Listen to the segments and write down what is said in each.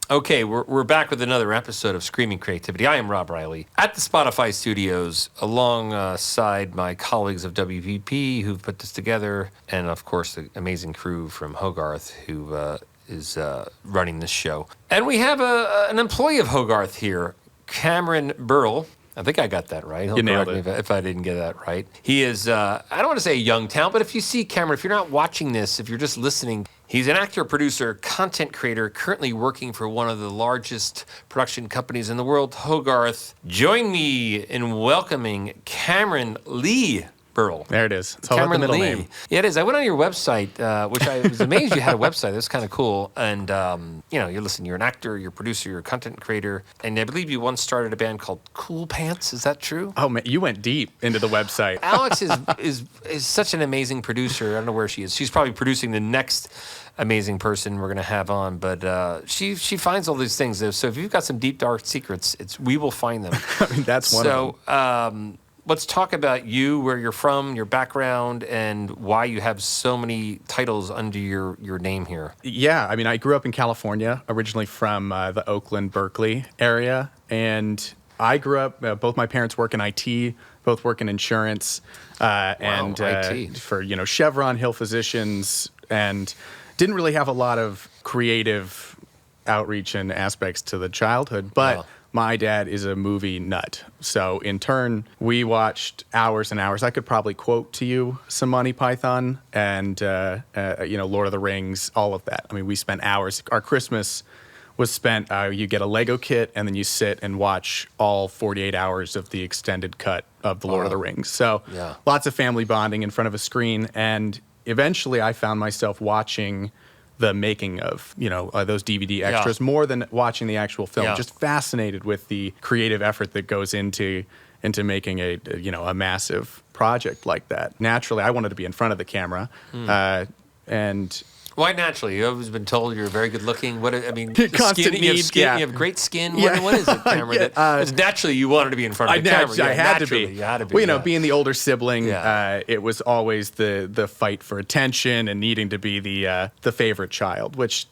Okay, we're back with another episode of Screaming Creativity. I am Rob Reilly at the Spotify studios alongside my colleagues of WPP who've put this together, and of course the amazing crew from Hogarth who is running this show. And we have an employee of Hogarth here, Cameron Burrill. I think I got that right. He'll You nailed correct it. me if I didn't get that right. He is, I don't want to say a young talent, but if you see Cameron, if you're not watching this, if you're just listening, he's an actor, producer, content creator, currently working for one of the largest production companies in the world, Hogarth. Join me in welcoming Cameron Lee Burrill. There it is. It's all about the middle name. Yeah, it is. I went on your website, which I was amazed you had a website. That's kind of cool. And, you're an actor, you're a producer, you're a content creator. And I believe you once started a band called Cool Pants. Is that true? Oh, man, you went deep into the website. Alex is such an amazing producer. I don't know where she is. She's probably producing the next amazing person we're going to have on. But she finds all these things. So if you've got some deep, dark secrets, we will find them. I mean, that's one of them. Let's talk about you, where you're from, your background, and why you have so many titles under your name here. Yeah, I mean, I grew up in California, originally from the Oakland, Berkeley area. And I grew up, both my parents work in IT, both work in insurance. IT. For, Chevron, Hill Physicians, and didn't really have a lot of creative outreach and aspects to the childhood. But my dad is a movie nut. So in turn, we watched hours and hours. I could probably quote to you some Monty Python and, Lord of the Rings, all of that. I mean, we spent hours. Our Christmas was spent, you get a Lego kit and then you sit and watch all 48 hours of the extended cut of the Lord of the Rings. So lots of family bonding in front of a screen. And eventually I found myself watching the making of, those DVD extras more than watching the actual film. Just fascinated with the creative effort that goes into making a massive project like that. Naturally, I wanted to be in front of the camera, and why naturally? You've always been told you're very good looking. Constant skin, you have need, skin, yeah. you have great skin. Yeah. What is it, Cameron? It's naturally you wanted to be in front of the camera. I had to be. You had to be. Well, being the older sibling, it was always the fight for attention and needing to be the favorite child, which,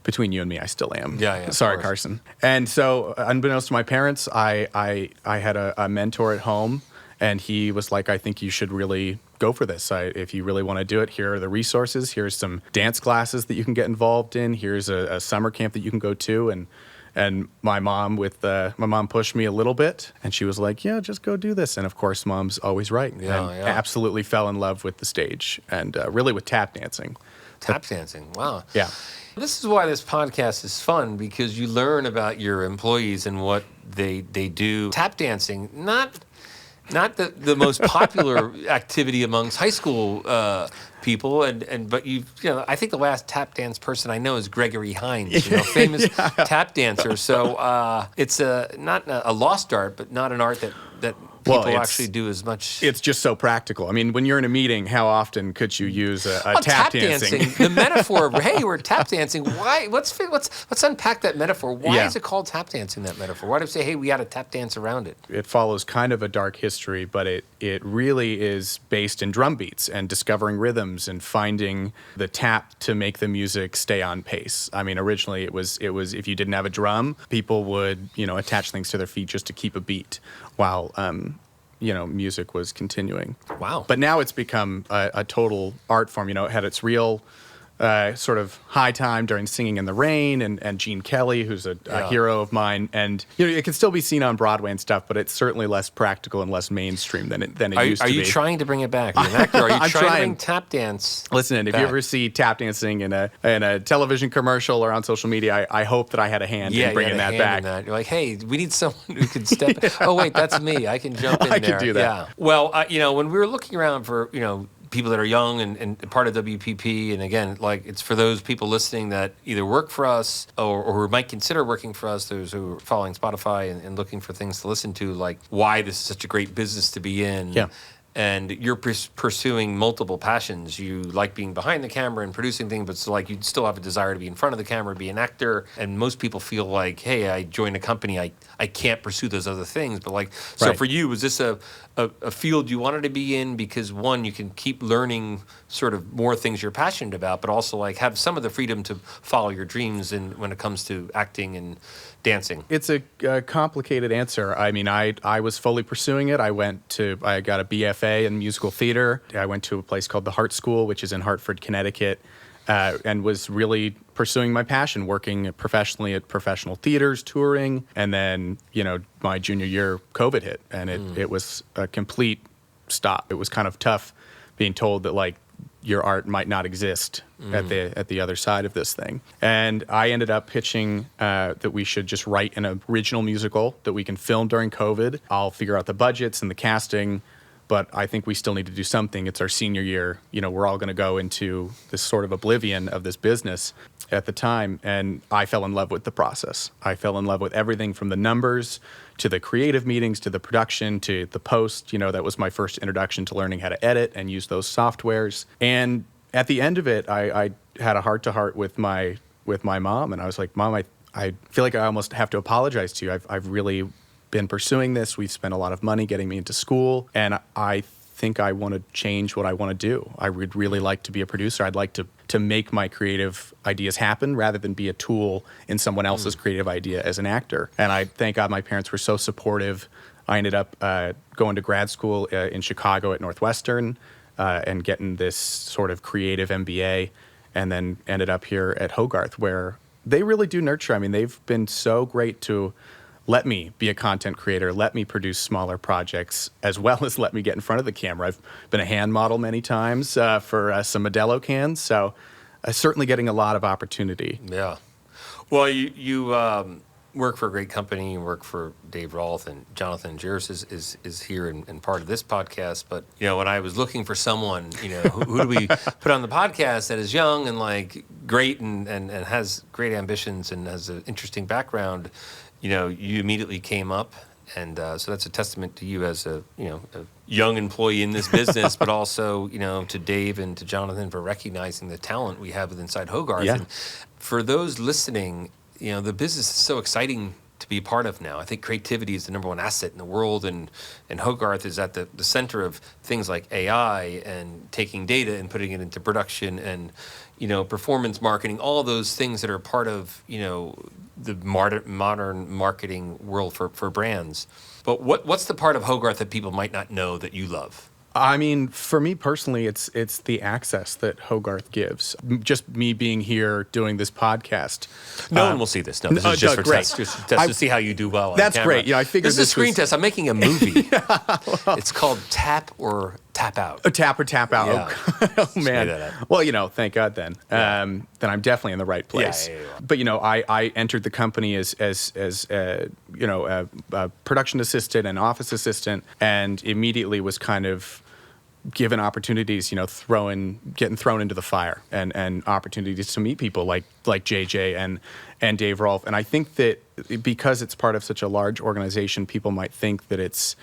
between you and me, I still am. Yeah. Sorry, Carson. And so, unbeknownst to my parents, I had a mentor at home, and he was like, I think you should really go for this. If you really want to do it, here are the resources. Here's some dance classes that you can get involved in. Here's a summer camp that you can go to. And my mom pushed me a little bit, and she was like, yeah, just go do this. And of course, mom's always right. Absolutely fell in love with the stage and really with tap dancing. Tap dancing, wow. Yeah. This is why this podcast is fun, because you learn about your employees and what they do. Tap dancing, not the most popular activity amongst high school people, but I think the last tap dance person I know is Gregory Hines, famous tap dancer. So it's not a lost art, but not an art that people actually do as much. It's just so practical. I mean, when you're in a meeting, how often could you use a tap dancing? The metaphor of, hey, we're tap dancing. Why? Let's unpack that metaphor. Why is it called tap dancing, that metaphor? Why do we say, hey, we got to tap dance around it? It follows kind of a dark history, but it really is based in drum beats and discovering rhythms and finding the tap to make the music stay on pace. I mean, originally it was if you didn't have a drum, people would, attach things to their feet just to keep a beat while music was continuing. Wow. But now it's become a total art form. It had its real sort of high time during Singing in the Rain and Gene Kelly, who's a hero of mine. And it can still be seen on Broadway and stuff, but it's certainly less practical and less mainstream than it used to be. Are you trying to bring it back? You're an actor. Are you trying to bring tap dance Listen, if you ever see tap dancing in a television commercial or on social media, I hope that I had a hand in bringing that back. You're like, hey, we need someone who can step in. Oh, wait, that's me. I can jump in there. I can do that. Yeah. Well, when we were looking around for, people that are young and part of WPP, and again, it's for those people listening that either work for us or who might consider working for us, those who are following Spotify and looking for things to listen to, like why this is such a great business to be in. Yeah. and you're pursuing multiple passions. You like being behind the camera and producing things, but so like you still have a desire to be in front of the camera, be an actor. And most people feel like, hey, I joined a company, I can't pursue those other things. But like, so Right. for you, was this a field you wanted to be in because one, you can keep learning sort of more things you're passionate about, but also like have some of the freedom to follow your dreams and when it comes to acting and dancing? It's a complicated answer. I mean, I was fully pursuing it. I got a BFA in musical theater. I went to a place called the Hart School, which is in Hartford, Connecticut, and was really pursuing my passion, working professionally at professional theaters, touring. And then, my junior year, COVID hit, and it was a complete stop. It was kind of tough being told that, like, your art might not exist at the other side of this thing. And I ended up pitching that we should just write an original musical that we can film during COVID. I'll figure out the budgets and the casting, but I think we still need to do something. It's our senior year. We're all going to go into this sort of oblivion of this business at the time. And I fell in love with the process. I fell in love with everything from the numbers to the creative meetings, to the production, to the post. That was my first introduction to learning how to edit and use those softwares. And at the end of it, I had a heart-to-heart with my mom, and I was like, Mom, I feel like I almost have to apologize to you. I've really been pursuing this. We've spent a lot of money getting me into school, and I think I want to change what I want to do. I would really like to be a producer. I'd like to make my creative ideas happen rather than be a tool in someone else's creative idea as an actor. And I thank God my parents were so supportive. I ended up going to grad school in Chicago at Northwestern and getting this sort of creative MBA, and then ended up here at Hogarth, where they really do nurture. I mean, they've been so great to let me be a content creator, let me produce smaller projects, as well as let me get in front of the camera. I've been a hand model many times for some Modelo cans, so certainly getting a lot of opportunity. Yeah. Well, you work for a great company. You work for Dave Rolfe, and Jonathan Jerris is here and part of this podcast. But, when I was looking for someone, who do we put on the podcast that is young and like great and has great ambitions and has an interesting background, you immediately came up. And so that's a testament to you as a young employee in this business, but also, to Dave and to Jonathan for recognizing the talent we have inside Hogarth. Yeah. And for those listening, the business is so exciting to be a part of now. I think creativity is the number one asset in the world, and Hogarth is at the center of things like AI and taking data and putting it into production and, performance marketing, all of those things that are part of, the modern marketing world for brands. But what's the part of Hogarth that people might not know that you love? I mean, for me personally, it's the access that Hogarth gives. Just me being here doing this podcast. No one will see this. No, this is just for great. test. Just to see how you do well on That's camera. great. I figured this is a screen was... test. I'm making a movie. It's called Tap or Tap Out. A tap or tap out. Yeah. Oh man. made that up. Well, thank God then. Yeah. Then I'm definitely in the right place. Yeah. But I entered the company as a production assistant and office assistant, and immediately was kind of given opportunities, getting thrown into the fire, and opportunities to meet people like JJ and Dave Rolfe. And I think that because it's part of such a large organization, people might think that it's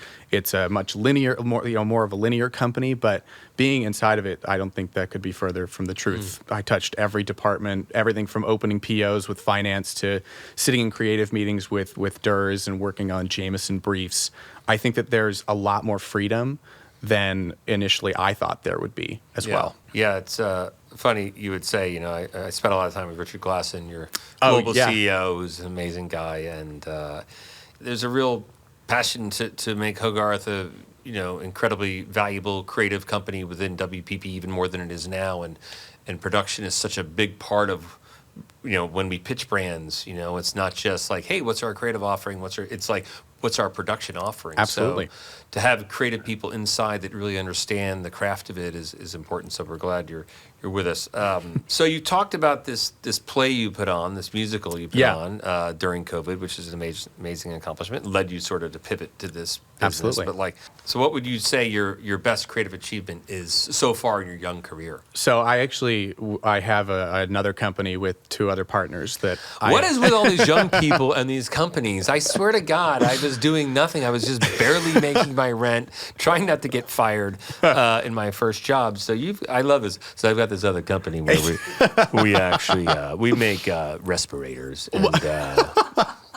a much more of a linear company. But being inside of it, I don't think that could be further from the truth. I touched every department, everything from opening POs with finance to sitting in creative meetings with DERS and working on Jameson briefs. I think that there's a lot more freedom than initially I thought there would be as well. Yeah, it's funny you would say, I spent a lot of time with Richard Glasson, your global CEO, who's an amazing guy, and there's a real passion to make Hogarth a incredibly valuable creative company within WPP, even more than it is now, and production is such a big part of when we pitch brands. It's not just like, hey, what's our creative offering? It's like, what's our production offering? Absolutely. So to have creative people inside that really understand the craft of it is important. So we're glad you're with us. So you talked about this play you put on, this musical you put on during COVID, which is an amazing accomplishment. Led you sort of to pivot to this business. Absolutely. But so what would you say your best creative achievement is so far in your young career? So I have another company with two other partners that What is with all these young people and these companies? I swear to God, I was doing nothing. I was just barely making my rent, trying not to get fired in my first job. So I love this. So I've got this other company where we actually we make respirators and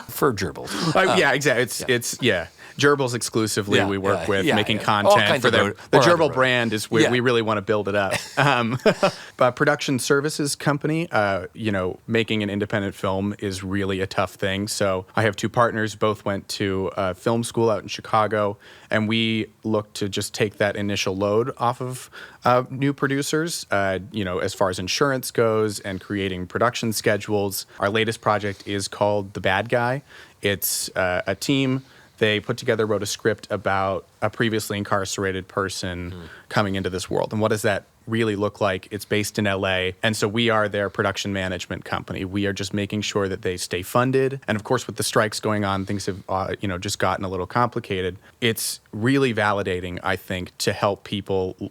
for gerbils. Yeah, exactly. It's Gerbils exclusively we work with, making All content kinds for of the Gerbil brand is where Yeah. we really want to build it up. Production services company, making an independent film is really a tough thing. So I have two partners, both went to film school out in Chicago, and we look to just take that initial load off of new producers, as far as insurance goes and creating production schedules. Our latest project is called The Bad Guy. It's a team. They wrote a script about a previously incarcerated person coming into this world. And what does that really look like? It's based in LA. And so we are their production management company. We are just making sure that they stay funded. And of course, with the strikes going on, things have, just gotten a little complicated. It's really validating, I think, to help people,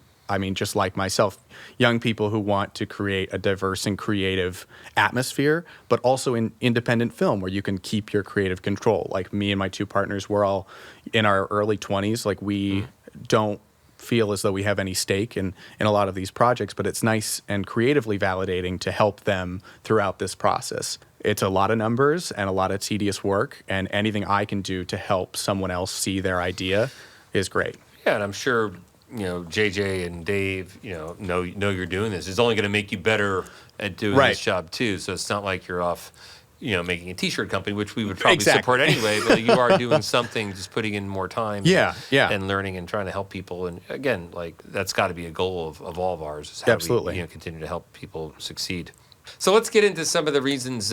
just like myself, young people who want to create a diverse and creative atmosphere, but also in independent film where you can keep your creative control. Like me and my two partners, we're all in our early 20s. Like we don't feel as though we have any stake in a lot of these projects, but it's nice and creatively validating to help them throughout this process. It's a lot of numbers and a lot of tedious work, and anything I can do to help someone else see their idea is great. Yeah, and I'm sure JJ and Dave, know you're doing this. It's only going to make you better at doing this job too. So it's not like you're off, making a T-shirt company, which we would probably support anyway. But you are doing something, just putting in more time, and learning and trying to help people. And again, like that's got to be a goal of all of ours. Is how Absolutely. we continue to help people succeed. So let's get into some of the reasons.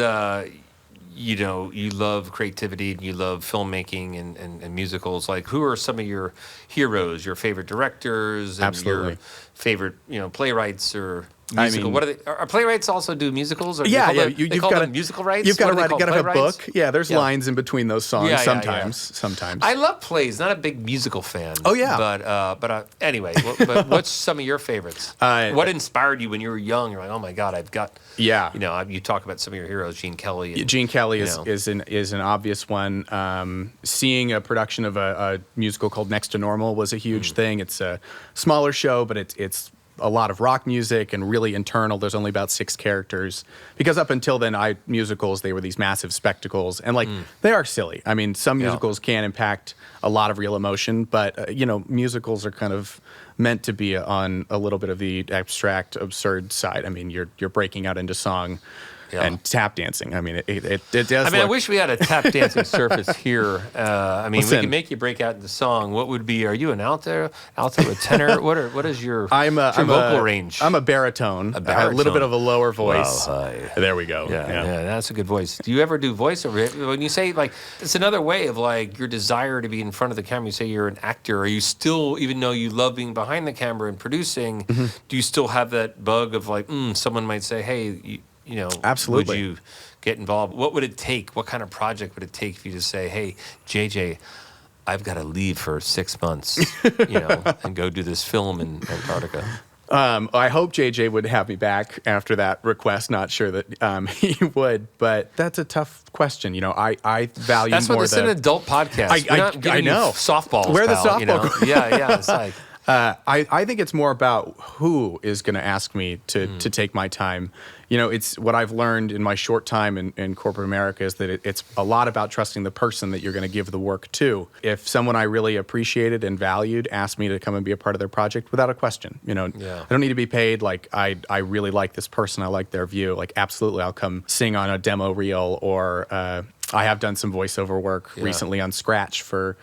You love creativity and you love filmmaking and musicals. Like, who are some of your heroes, your favorite directors, and your favorite, playwrights or musical? What are they? Are playwrights also do musicals? Or you've got to musical rights. You've got to have a book. Yeah, there's lines in between those songs. Sometimes. I love plays. Not a big musical fan. Oh yeah. But anyway. But what's some of your favorites? What inspired you when you were young? You're like, oh my God, I've got. Yeah. You talk about some of your heroes, Gene Kelly. Gene Kelly is an obvious one. Seeing a production of a musical called Next to Normal was a huge thing. It's a smaller show, but it's a lot of rock music and really internal. There's only about 6 characters. Because up until then, musicals, they were these massive spectacles. And, they are silly. Some musicals can impact a lot of real emotion, but, musicals are kind of meant to be on a little bit of the abstract, absurd side. You're breaking out into song and tap dancing. It does. I wish we had a tap dancing surface here. We can make you break out into song. What would be? Are you an alto, a tenor? What is your vocal range? I'm a baritone. A little bit of a lower voice. Wow, there we go. Yeah, that's a good voice. Do you ever do voiceover? When you say it's another way of your desire to be in front of the camera. You say you're an actor. Are you still, even though you love being behind the camera and producing, do you still have that bug of someone might say, hey, absolutely. Would you get involved? What would it take? What kind of project would it take for you to say, hey, JJ, I've got to leave for 6 months, and go do this film in Antarctica? I hope JJ would have me back after that request. Not sure that he would, but that's a tough question. I value that's more. That's what this is an adult podcast. I know. Softballs. Where the softball? Yeah. It's like. I think it's more about who is going to ask me to take my time. It's what I've learned in my short time in corporate America is that it's a lot about trusting the person that you're going to give the work to. If someone I really appreciated and valued asked me to come and be a part of their project, without a question, I don't need to be paid. I really like this person. I like their view. Absolutely, I'll come sing on a demo reel or. I have done some voiceover work recently on Scratch for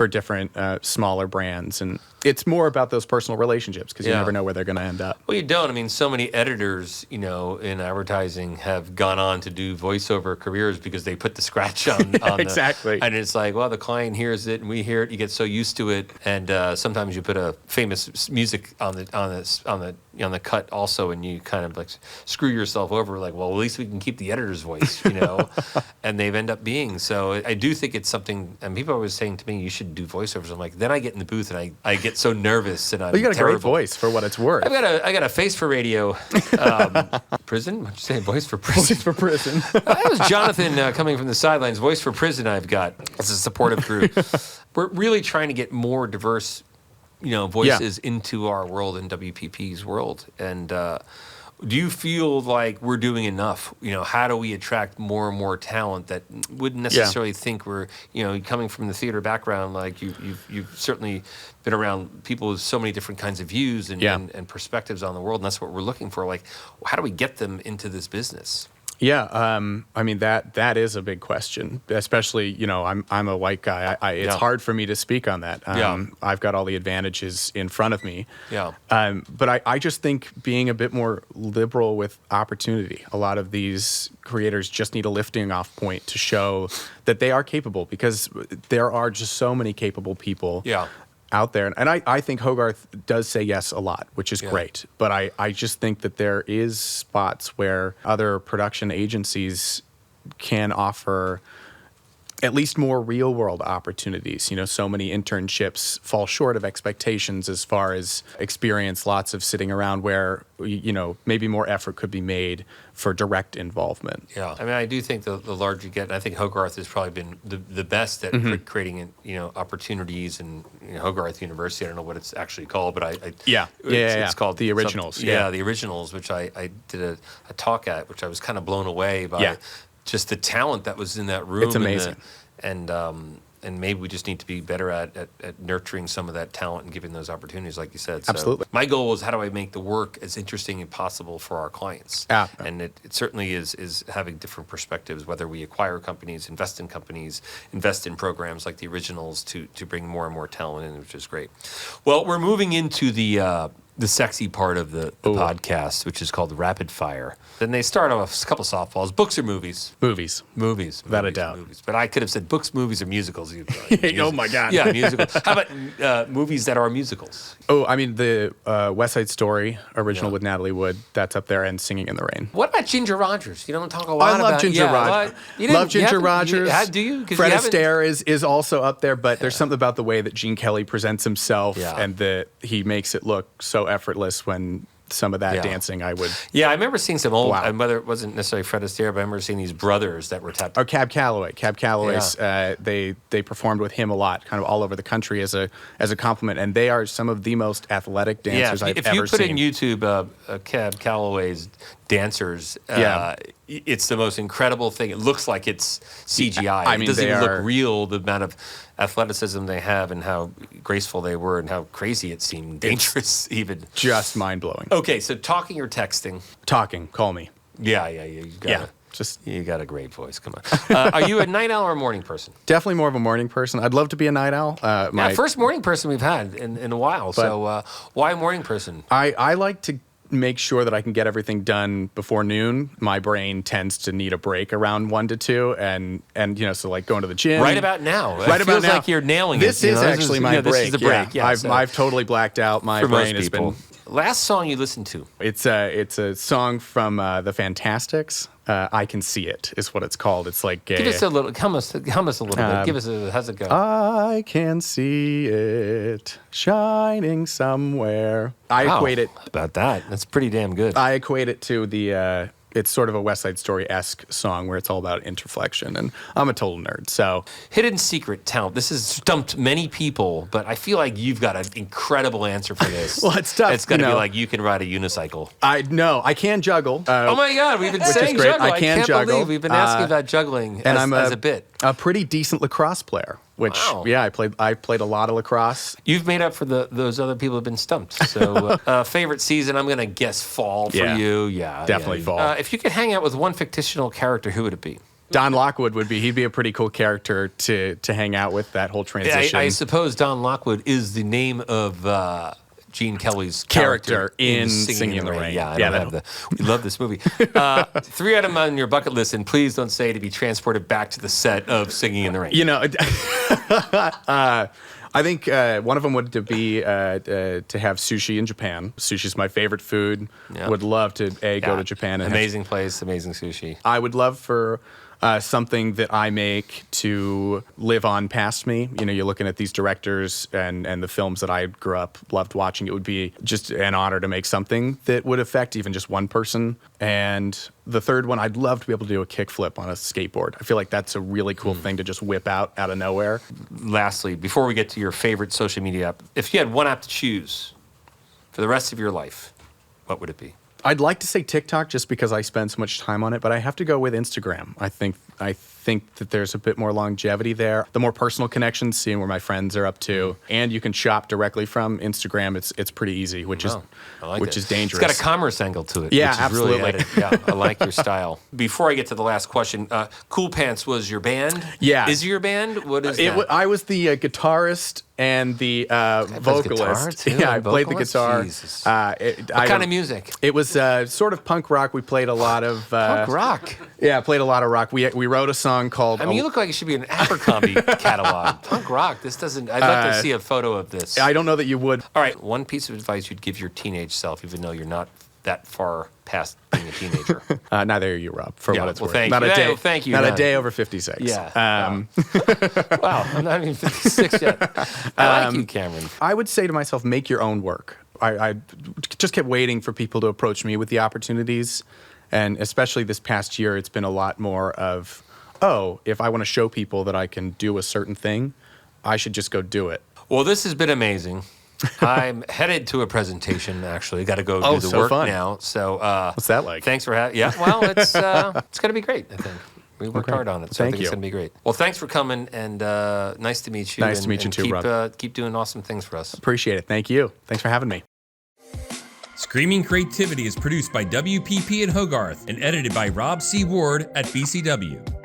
different smaller brands, and it's more about those personal relationships because you never know where they're going to end up. Well, you don't. So many editors, in advertising have gone on to do voiceover careers because they put the Scratch on exactly. And it's the client hears it and we hear it. You get so used to it, and sometimes you put a famous music on the cut also, and you kind of screw yourself over. Well, at least we can keep the editor's voice, and they've end up being. So I do think it's something, and people are always saying to me, you should do voiceovers. I'm like, then I get in the booth and I get so nervous and I'm Well, you got a terrible. great voice for what it's worth. I got a face for radio. Prison? What'd you say? Voice for prison? Voice for prison. That was Jonathan coming from the sidelines. Voice for prison I've got as a supportive group. We're really trying to get more diverse, voices into our world and WPP's world. And do you feel like we're doing enough? How do we attract more and more talent that wouldn't necessarily think we're, coming from the theater background, like you've certainly been around people with so many different kinds of views and perspectives on the world, and that's what we're looking for. Like, how do we get them into this business? Yeah, I mean that is a big question, especially I'm a white guy. It's hard for me to speak on that. I've got all the advantages in front of me. Yeah. But I just think being a bit more liberal with opportunity. A lot of these creators just need a lifting off point to show that they are capable, because there are just so many capable people. Yeah. Out there. And I think Hogarth does say yes a lot, which is great. But I just think that there is spots where other production agencies can offer at least more real world opportunities. So many internships fall short of expectations as far as experience, lots of sitting around where, maybe more effort could be made for direct involvement. Yeah, I mean, I do think the larger you get, and I think Hogarth has probably been the best at creating, opportunities. And Hogarth University, I don't know what it's actually called, but it's called the Originals. The Originals, which I did a talk at, which I was kind of blown away by just the talent that was in that room. It's amazing. And maybe we just need to be better at nurturing some of that talent and giving those opportunities, like you said. So Absolutely. my goal is, how do I make the work as interesting as possible for our clients? And it certainly is having different perspectives, whether we acquire companies, invest in programs like the Originals to bring more and more talent in, which is great. Well, we're moving into the sexy part of the podcast, which is called Rapid Fire. Then they start off a couple softballs. Books or movies? Movies. Without a doubt. Movies. But I could have said books, movies, or musicals. Oh, my God. Yeah, musicals. How about movies that are musicals? Oh, I mean, the West Side Story original with Natalie Wood, that's up there, and Singing in the Rain. What about Ginger Rogers? You don't talk a lot about... I love Ginger Rogers. Love Ginger Rogers. Do you? Fred Astaire is also up there, but there's something about the way that Gene Kelly presents himself and that he makes it look so effortless when some of that dancing I would... Yeah, I remember seeing some old... Wow. Whether it wasn't necessarily Fred Astaire, but I remember seeing these brothers that were tapped... Or Cab Calloway. Cab Calloway's, they performed with him a lot, kind of all over the country as a compliment, and they are some of the most athletic dancers I've ever seen. If you put in YouTube Cab Calloway's dancers, it's the most incredible thing. It looks like it's CGI. I mean, it doesn't even look real, the amount of athleticism they have and how graceful they were and how crazy it seemed, dangerous even. Just mind-blowing. Okay, so talking or texting? Talking. Call me. Yeah. You got a great voice. Come on. Are you a night owl or a morning person? Definitely more of a morning person. I'd love to be a night owl. First morning person we've had in a while. So why a morning person? I like to make sure that I can get everything done before noon. My brain tends to need a break around 1 to 2, and so like going to the gym. Right about now. Right about now. Like you're nailing this it. This is actually my break. This is the break. Yeah. I've totally blacked out. My brain has been... Last song you listened to? It's a song from the Fantastics. I Can See It is what it's called. It's like give us a little, hum us a little bit. Give us how's it go? I can see it shining somewhere. I equate it about that. That's pretty damn good. I equate it to the. It's sort of a West Side Story-esque song where it's all about introspection, and I'm a total nerd. So, hidden secret talent. This has stumped many people, but I feel like you've got an incredible answer for this. Well, it's tough. It's going to be like you can ride a unicycle. I can juggle. Oh my God, we've been saying juggle. I can't juggle. believe we've been asking about juggling and as a bit. A pretty decent lacrosse player. Which I played a lot of lacrosse. You've made up for those other people who've been stumped. So favorite season, I'm gonna guess fall for you. Yeah, definitely fall. If you could hang out with one fictional character, who would it be? Don Lockwood would be. He'd be a pretty cool character to hang out with. That whole transition. I suppose Don Lockwood is the name of Gene Kelly's character in Singing in the Rain. Yeah, we love this movie. 3 items on your bucket list, and please don't say to be transported back to the set of Singing in the Rain. I think one of them would be to have sushi in Japan. Sushi's my favorite food. Yep. Would love to go to Japan. And amazing place, amazing sushi. I would love for something that I make to live on past me. You know, you're looking at these directors and the films that I grew up, loved watching. It would be just an honor to make something that would affect even just one person. And the third one, I'd love to be able to do a kickflip on a skateboard. I feel like that's a really cool thing to just whip out of nowhere. Lastly, before we get to your favorite social media app, if you had one app to choose for the rest of your life, what would it be? I'd like to say TikTok just because I spend so much time on it, but I have to go with Instagram. I think that there's a bit more longevity there. The more personal connections, seeing where my friends are up to, and you can shop directly from Instagram. It's pretty easy, which is dangerous. It's got a commerce angle to it. Yeah, which is absolutely. Really added. Yeah, I like your style. Before I get to the last question, Cool Pants was your band? Yeah. Is it your band? What is that? I was the guitarist and the vocalist. Too, yeah, I played the guitar. Jesus. What kind of music? It was sort of punk rock. We played a lot of Punk rock. Yeah, played a lot of rock. We wrote a song called. I mean, you look like it should be an Abercrombie catalog. Punk rock. This doesn't. I'd like to see a photo of this. I don't know that you would. All right, one piece of advice you'd give your teenage self, even though you're not that far past being a teenager. Neither are you, Rob, for what it's worth. Thank not you. a day, Thank you. Not a day over 56. Yeah. Wow, I'm not even 56 yet. I like you, Cameron. I would say to myself, make your own work. I just kept waiting for people to approach me with the opportunities. And especially this past year, it's been a lot more of, if I want to show people that I can do a certain thing, I should just go do it. Well, this has been amazing. I'm headed to a presentation, actually. Got to go do the work fun. now. So, what's that like? Thanks for having. Yeah, well, it's going to be great. I think we worked hard on it, so I think it's going to be great. Well, thanks for coming, and nice to meet you. Nice to meet you too, Rob. Keep doing awesome things for us. Appreciate it. Thank you. Thanks for having me. Screaming Creativity is produced by WPP and Hogarth and edited by Rob C. Ward at BCW.